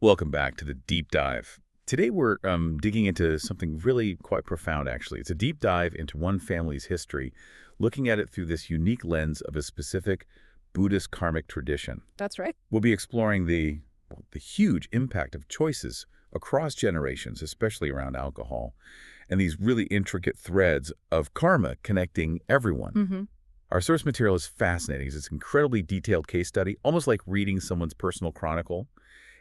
Welcome back to the deep dive. Today we're digging into something really quite profound, actually. It's a deep dive into one family's history, looking at it through this unique lens of a specific Buddhist karmic tradition. That's right. We'll be exploring the huge impact of choices across generations, especially around alcohol, and these really intricate threads of karma connecting everyone. Our source material is fascinating. It's an incredibly detailed case study, almost like reading someone's personal chronicle.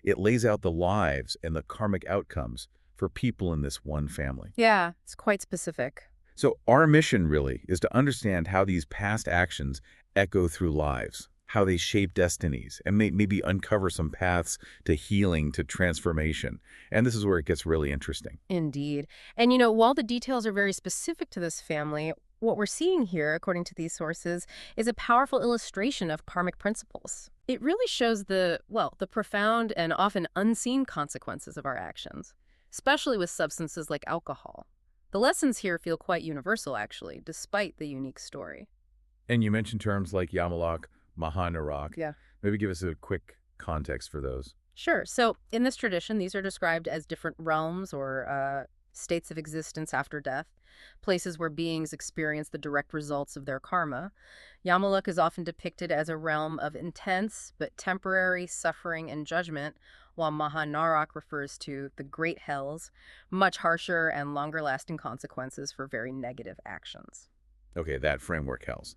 It lays out the lives and the karmic outcomes for people in this one family. Yeah, it's quite specific. So our mission really is to understand how these past actions echo through lives, how they shape destinies, and maybe uncover some paths to healing, to transformation. And this is where it gets really interesting. Indeed. And while the details are very specific to this family, what we're seeing here, according to these sources, is a powerful illustration of karmic principles. It really shows the profound and often unseen consequences of our actions, especially with substances like alcohol. The lessons here feel quite universal, actually, despite the unique story. And you mentioned terms like Yamalak, Mahanarak. Yeah. Maybe give us a quick context for those. Sure. So in this tradition, these are described as different realms or states of existence after death, places where beings experience the direct results of their karma. Yamaluk is often depicted as a realm of intense but temporary suffering and judgment, while Mahanarak refers to the great hells, much harsher and longer-lasting consequences for very negative actions. Okay, that framework helps.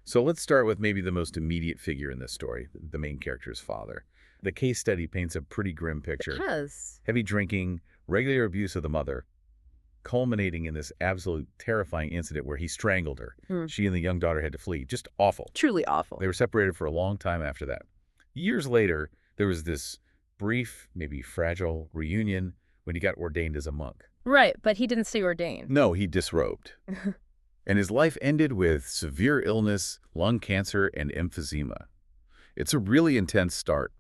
So let's start with maybe the most immediate figure in this story, the main character's father. The case study paints a pretty grim picture. It does. Heavy drinking, regular abuse of the mother, culminating in this absolute terrifying incident where he strangled her. She and the young daughter had to flee. Just awful. Truly awful. They were separated for a long time after that. Years later, there was this brief, maybe fragile reunion when he got ordained as a monk. Right, but he didn't stay ordained. No, he disrobed. And his life ended with severe illness, lung cancer, and emphysema. It's a really intense start.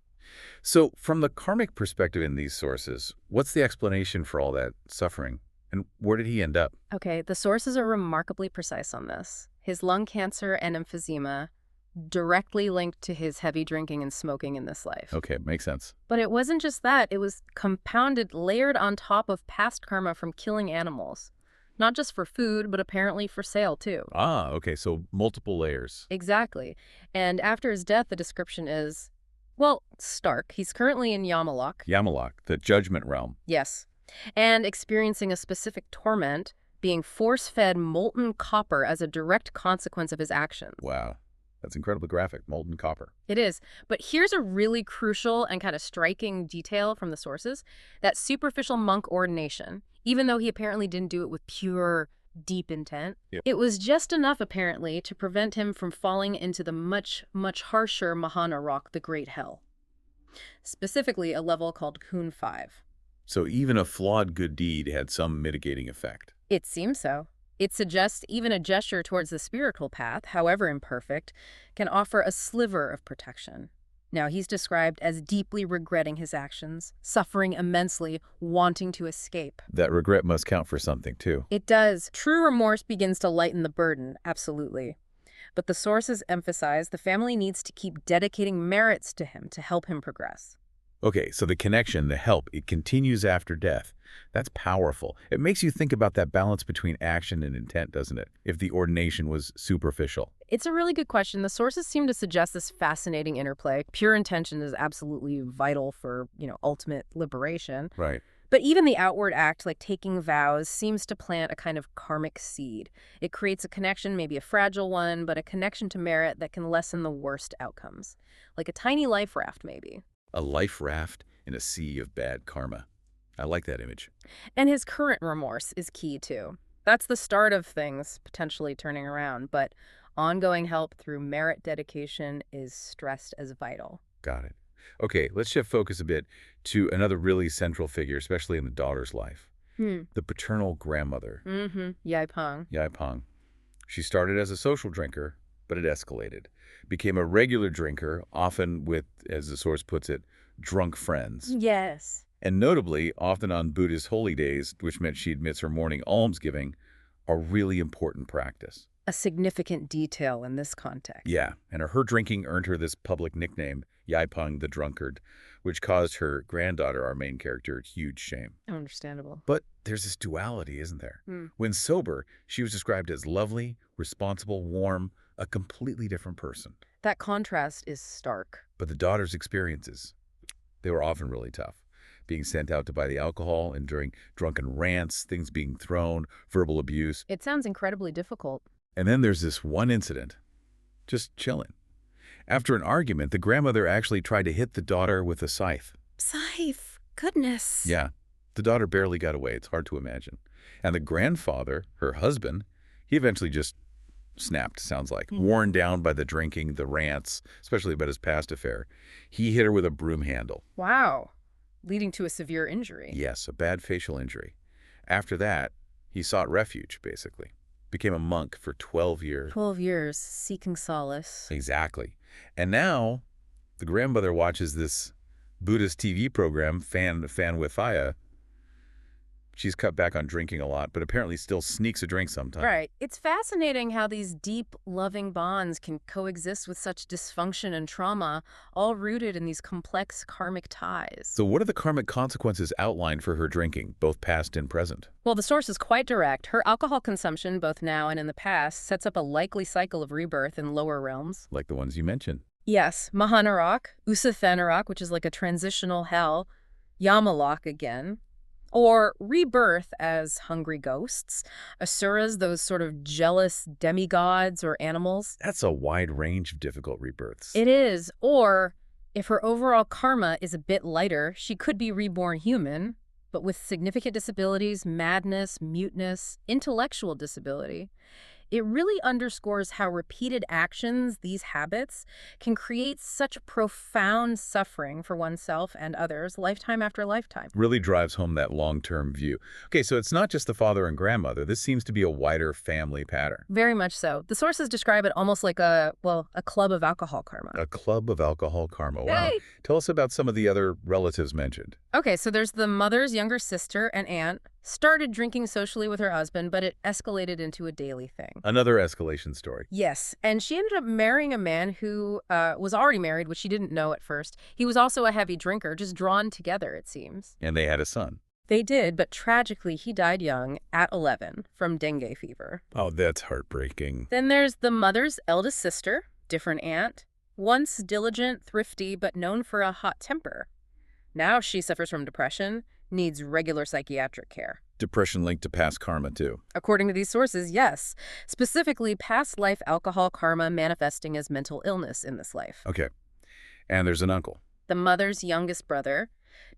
So from the karmic perspective in these sources, what's the explanation for all that suffering? And where did he end up? Okay, the sources are remarkably precise on this. His lung cancer and emphysema directly linked to his heavy drinking and smoking in this life. Okay, makes sense. But it wasn't just that. It was compounded, layered on top of past karma from killing animals. Not just for food, but apparently for sale, too. Ah, okay, so multiple layers. Exactly. And after his death, the description is, well, stark. He's currently in Yamalak. Yamalak, the judgment realm. Yes. And experiencing a specific torment, being force-fed molten copper as a direct consequence of his actions. Wow, that's incredibly graphic, molten copper. It is. But here's a really crucial and kind of striking detail from the sources. That superficial monk ordination, even though he apparently didn't do it with pure, deep intent, it was just enough, apparently, to prevent him from falling into the much, much harsher Mahanarak, the Great Hell. Specifically, a level called Kun 5. So even a flawed good deed had some mitigating effect. It seems so. It suggests even a gesture towards the spiritual path, however imperfect, can offer a sliver of protection. Now, he's described as deeply regretting his actions, suffering immensely, wanting to escape. That regret must count for something, too. It does. True remorse begins to lighten the burden, absolutely. But the sources emphasize the family needs to keep dedicating merits to him to help him progress. Okay, so the connection, the help, it continues after death. That's powerful. It makes you think about that balance between action and intent, doesn't it? If the ordination was superficial. It's a really good question. The sources seem to suggest this fascinating interplay. Pure intention is absolutely vital for, ultimate liberation. Right. But even the outward act, like taking vows, seems to plant a kind of karmic seed. It creates a connection, maybe a fragile one, but a connection to merit that can lessen the worst outcomes. Like a tiny life raft, maybe. A life raft in a sea of bad karma. I like that image. And his current remorse is key, too. That's the start of things potentially turning around, but ongoing help through merit dedication is stressed as vital. Got it. Okay, let's shift focus a bit to another really central figure, especially in the daughter's life. The paternal grandmother. Yaipang. Yaipang. She started as a social drinker, but it escalated. Became a regular drinker, often with, as the source puts it, drunk friends. Yes. And notably, often on Buddhist holy days, which meant she admits her morning almsgiving, a really important practice. A significant detail in this context. Yeah, and her drinking earned her this public nickname, Yaipang the Drunkard, which caused her granddaughter, our main character, huge shame. Understandable. But there's this duality, isn't there? Hmm. When sober, she was described as lovely, responsible, warm, a completely different person. That contrast is stark. But the daughter's experiences, they were often really tough. Being sent out to buy the alcohol, enduring drunken rants, things being thrown, verbal abuse. It sounds incredibly difficult. And then there's this one incident, just chilling. After an argument, the grandmother actually tried to hit the daughter with a scythe. Scythe. Goodness. Yeah, the daughter barely got away. It's hard to imagine. And the grandfather, her husband, he eventually just snapped, sounds like, worn down by the drinking, the rants, especially about his past affair. He hit her with a broom handle. Wow. Leading to a severe injury. Yes, a bad facial injury. After that, he sought refuge, basically. Became a monk for 12 years. 12 years, seeking solace. Exactly. And now, the grandmother watches this Buddhist TV program, Fan with Fire. She's cut back on drinking a lot, but apparently still sneaks a drink sometimes. Right. It's fascinating how these deep, loving bonds can coexist with such dysfunction and trauma, all rooted in these complex karmic ties. So what are the karmic consequences outlined for her drinking, both past and present? Well, the source is quite direct. Her alcohol consumption, both now and in the past, sets up a likely cycle of rebirth in lower realms. Like the ones you mentioned. Yes, Mahanarak, Usathanarak, which is like a transitional hell, Yamalok again, or rebirth as hungry ghosts, Asuras, those sort of jealous demigods or animals. That's a wide range of difficult rebirths. It is. Or, if her overall karma is a bit lighter, she could be reborn human, but with significant disabilities, madness, muteness, intellectual disability. It really underscores how repeated actions, these habits, can create such profound suffering for oneself and others, lifetime after lifetime. Really drives home that long-term view. Okay, so it's not just the father and grandmother. This seems to be a wider family pattern. Very much so. The sources describe it almost like a club of alcohol karma. A club of alcohol karma. Wow. Yay! Tell us about some of the other relatives mentioned. Okay, so there's the mother's younger sister and aunt, started drinking socially with her husband, but it escalated into a daily thing. Another escalation story. Yes, and she ended up marrying a man who was already married, which she didn't know at first. He was also a heavy drinker, just drawn together, it seems. And they had a son. They did, but tragically, he died young, at 11, from dengue fever. Oh, that's heartbreaking. Then there's the mother's eldest sister, different aunt, once diligent, thrifty, but known for a hot temper. Now she suffers from depression, needs regular psychiatric care. Depression linked to past karma, too. According to these sources, yes. Specifically, past life alcohol karma manifesting as mental illness in this life. Okay. And there's an uncle. The mother's youngest brother,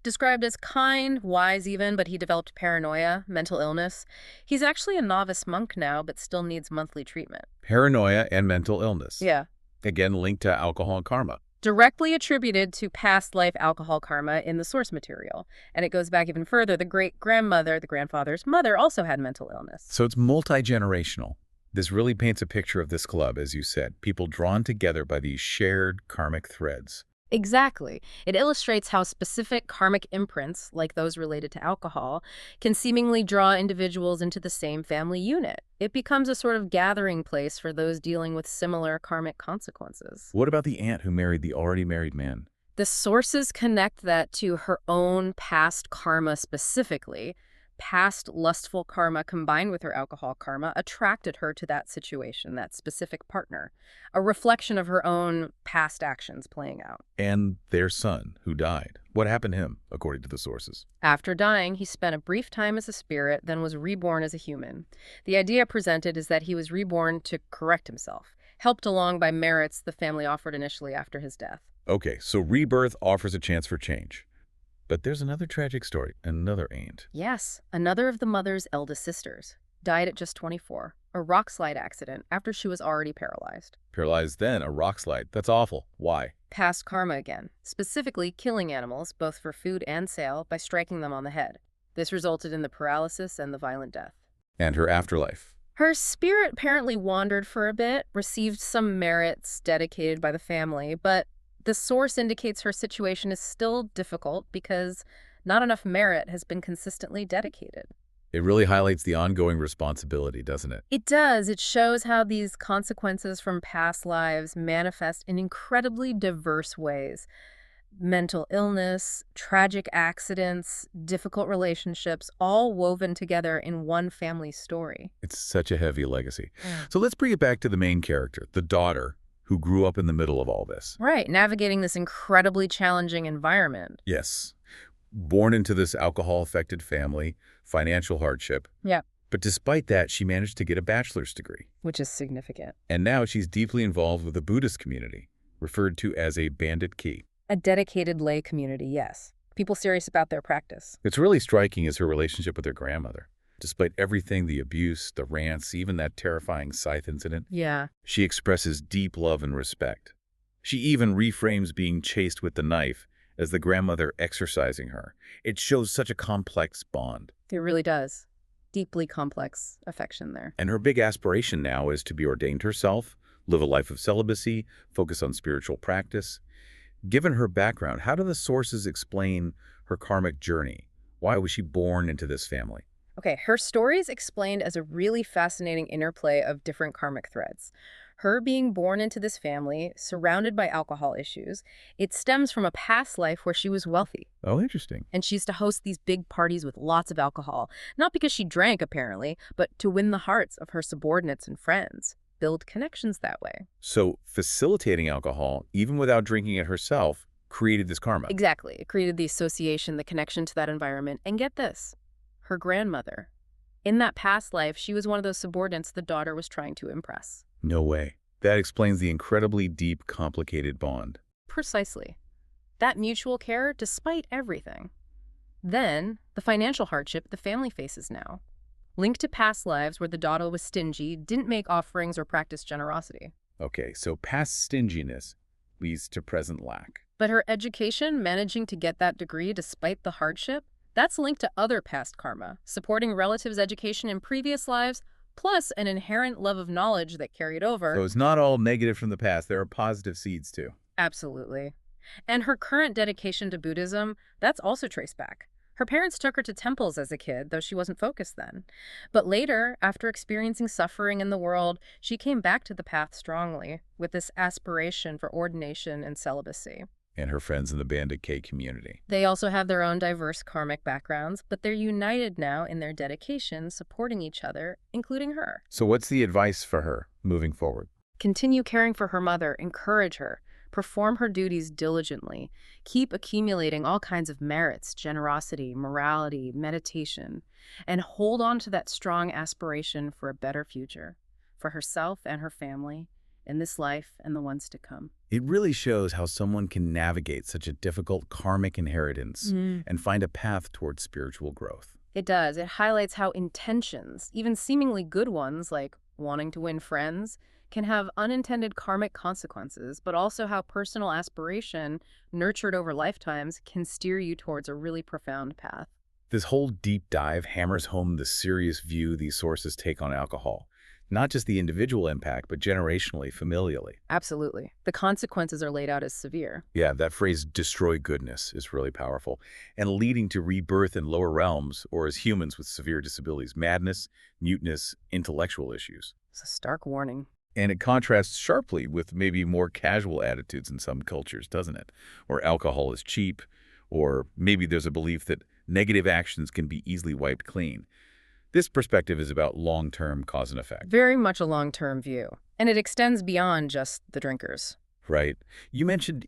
described as kind, wise even, but he developed paranoia, mental illness. He's actually a novice monk now, but still needs monthly treatment. Paranoia and mental illness. Yeah. Again, linked to alcohol karma. Directly attributed to past life alcohol karma in the source material. And it goes back even further. The great-grandmother, the grandfather's mother, also had mental illness. So it's multi-generational. This really paints a picture of this club, as you said, people drawn together by these shared karmic threads. Exactly. It illustrates how specific karmic imprints, like those related to alcohol, can seemingly draw individuals into the same family unit. It becomes a sort of gathering place for those dealing with similar karmic consequences. What about the aunt who married the already married man? The sources connect that to her own past karma specifically. Past lustful karma combined with her alcohol karma attracted her to that situation, that specific partner, a reflection of her own past actions playing out. And their son, who died. What happened to him, according to the sources? After dying, he spent a brief time as a spirit, then was reborn as a human. The idea presented is that he was reborn to correct himself, helped along by merits the family offered initially after his death. Okay, so rebirth offers a chance for change. But there's another tragic story, another aunt. Yes, another of the mother's eldest sisters died at just 24, a rock slide accident after she was already paralyzed. Paralyzed then, a rock slide. That's awful. Why? Past karma again, specifically killing animals, both for food and sale, by striking them on the head. This resulted in the paralysis and the violent death. And her afterlife. Her spirit apparently wandered for a bit, received some merits dedicated by the family, but the source indicates her situation is still difficult because not enough merit has been consistently dedicated. It really highlights the ongoing responsibility, doesn't it? It does. It shows how these consequences from past lives manifest in incredibly diverse ways. mental illness, tragic accidents, difficult relationships, all woven together in one family story. It's such a heavy legacy. Mm. So let's bring it back to the main character, the daughter, who grew up in the middle of all this. Right, navigating this incredibly challenging environment. Yes. Born into this alcohol-affected family, financial hardship. Yeah. But despite that, she managed to get a bachelor's degree. Which is significant. And now she's deeply involved with the Buddhist community, referred to as a bandit key. A dedicated lay community, yes. People serious about their practice. It's really striking is her relationship with her grandmother. Despite everything, the abuse, the rants, even that terrifying scythe incident, Yeah. she expresses deep love and respect. She even reframes being chased with the knife as the grandmother exercising her. It shows such a complex bond. It really does. Deeply complex affection there. And her big aspiration now is to be ordained herself, live a life of celibacy, focus on spiritual practice. Given her background, how do the sources explain her karmic journey? Why was she born into this family? Okay, her story is explained as a really fascinating interplay of different karmic threads. Her being born into this family, surrounded by alcohol issues, it stems from a past life where she was wealthy. Oh, interesting. And she used to host these big parties with lots of alcohol, not because she drank, apparently, but to win the hearts of her subordinates and friends, build connections that way. So facilitating alcohol, even without drinking it herself, created this karma. Exactly. It created the association, the connection to that environment. And get this, her grandmother. In that past life, she was one of those subordinates the daughter was trying to impress. No way. That explains the incredibly deep, complicated bond. Precisely. That mutual care despite everything. Then, the financial hardship the family faces now. Linked to past lives where the daughter was stingy, didn't make offerings or practice generosity. Okay, so past stinginess leads to present lack. But her education, managing to get that degree despite the hardship, that's linked to other past karma, supporting relatives' education in previous lives, plus an inherent love of knowledge that carried over. So it's not all negative from the past. There are positive seeds, too. Absolutely. And her current dedication to Buddhism, that's also traced back. Her parents took her to temples as a kid, though she wasn't focused then. But later, after experiencing suffering in the world, she came back to the path strongly, with this aspiration for ordination and celibacy. And her friends in the Bandit K community. They also have their own diverse karmic backgrounds, but they're united now in their dedication, supporting each other, including her. So what's the advice for her moving forward? Continue caring for her mother, encourage her, perform her duties diligently, keep accumulating all kinds of merits, generosity, morality, meditation, and hold on to that strong aspiration for a better future, for herself and her family, in this life and the ones to come. It really shows how someone can navigate such a difficult karmic inheritance and find a path towards spiritual growth. It does. It highlights how intentions, even seemingly good ones like wanting to win friends, can have unintended karmic consequences, but also how personal aspiration, nurtured over lifetimes, can steer you towards a really profound path. This whole deep dive hammers home the serious view these sources take on alcohol. Not just the individual impact, but generationally, familially. Absolutely. The consequences are laid out as severe. Yeah, that phrase, destroy goodness, is really powerful. And leading to rebirth in lower realms, or as humans with severe disabilities, madness, muteness, intellectual issues. It's a stark warning. And it contrasts sharply with maybe more casual attitudes in some cultures, doesn't it? Or alcohol is cheap, or maybe there's a belief that negative actions can be easily wiped clean. This perspective is about long-term cause and effect. Very much a long-term view. And it extends beyond just the drinkers. Right. You mentioned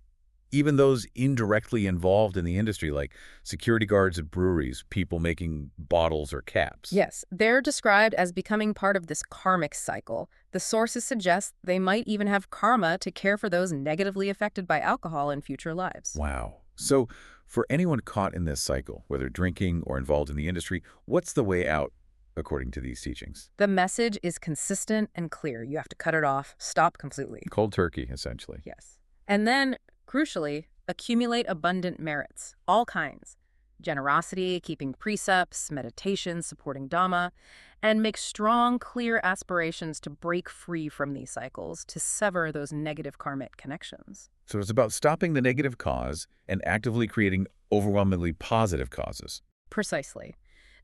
even those indirectly involved in the industry, like security guards at breweries, people making bottles or caps. Yes, they're described as becoming part of this karmic cycle. The sources suggest they might even have karma to care for those negatively affected by alcohol in future lives. Wow. So for anyone caught in this cycle, whether drinking or involved in the industry, what's the way out, according to these teachings? The message is consistent and clear. You have to cut it off, stop completely. Cold turkey, essentially. Yes. And then, crucially, accumulate abundant merits, all kinds. Generosity, keeping precepts, meditation, supporting Dhamma, and make strong, clear aspirations to break free from these cycles, to sever those negative karmic connections. So it's about stopping the negative cause and actively creating overwhelmingly positive causes. Precisely.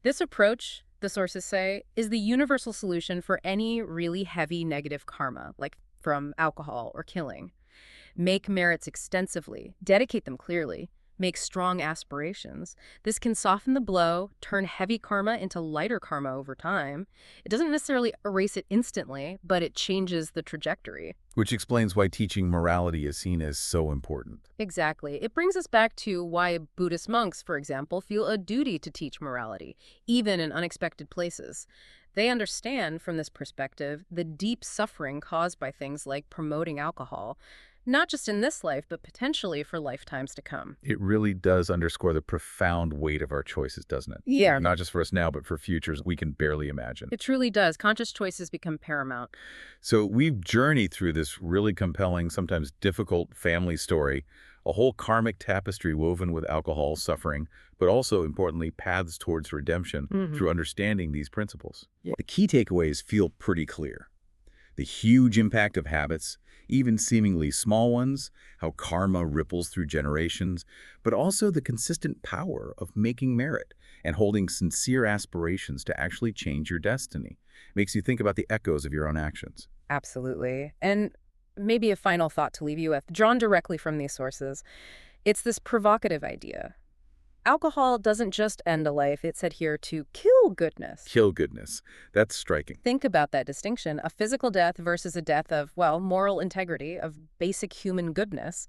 This approach, the sources say, is the universal solution for any really heavy negative karma, like from alcohol or killing. make merits extensively, dedicate them clearly, make strong aspirations. This can soften the blow, turn heavy karma into lighter karma over time. It doesn't necessarily erase it instantly, but it changes the trajectory. Which explains why teaching morality is seen as so important. Exactly. It brings us back to why Buddhist monks, for example, feel a duty to teach morality, even in unexpected places. They understand, from this perspective, the deep suffering caused by things like promoting alcohol, not just in this life, but potentially for lifetimes to come. It really does underscore the profound weight of our choices, doesn't it? Yeah. Not just for us now, but for futures we can barely imagine. It truly does. Conscious choices become paramount. So we've journeyed through this really compelling, sometimes difficult family story, a whole karmic tapestry woven with alcohol, suffering, but also, importantly, paths towards redemption through understanding these principles. Yeah. The key takeaways feel pretty clear. The huge impact of habits, even seemingly small ones, how karma ripples through generations, but also the consistent power of making merit and holding sincere aspirations to actually change your destiny. Makes you think about the echoes of your own actions. Absolutely. And maybe a final thought to leave you with, drawn directly from these sources. It's this provocative idea. Alcohol doesn't just end a life, it's said here to kill goodness. Kill goodness. That's striking. Think about that distinction, a physical death versus a death of, well, moral integrity, of basic human goodness.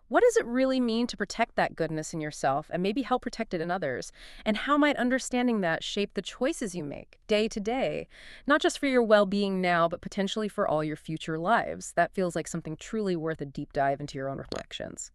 What does it really mean to protect that goodness in yourself and maybe help protect it in others? And how might understanding that shape the choices you make day to day, not just for your well-being now, but potentially for all your future lives? That feels like something truly worth a deep dive into your own reflections.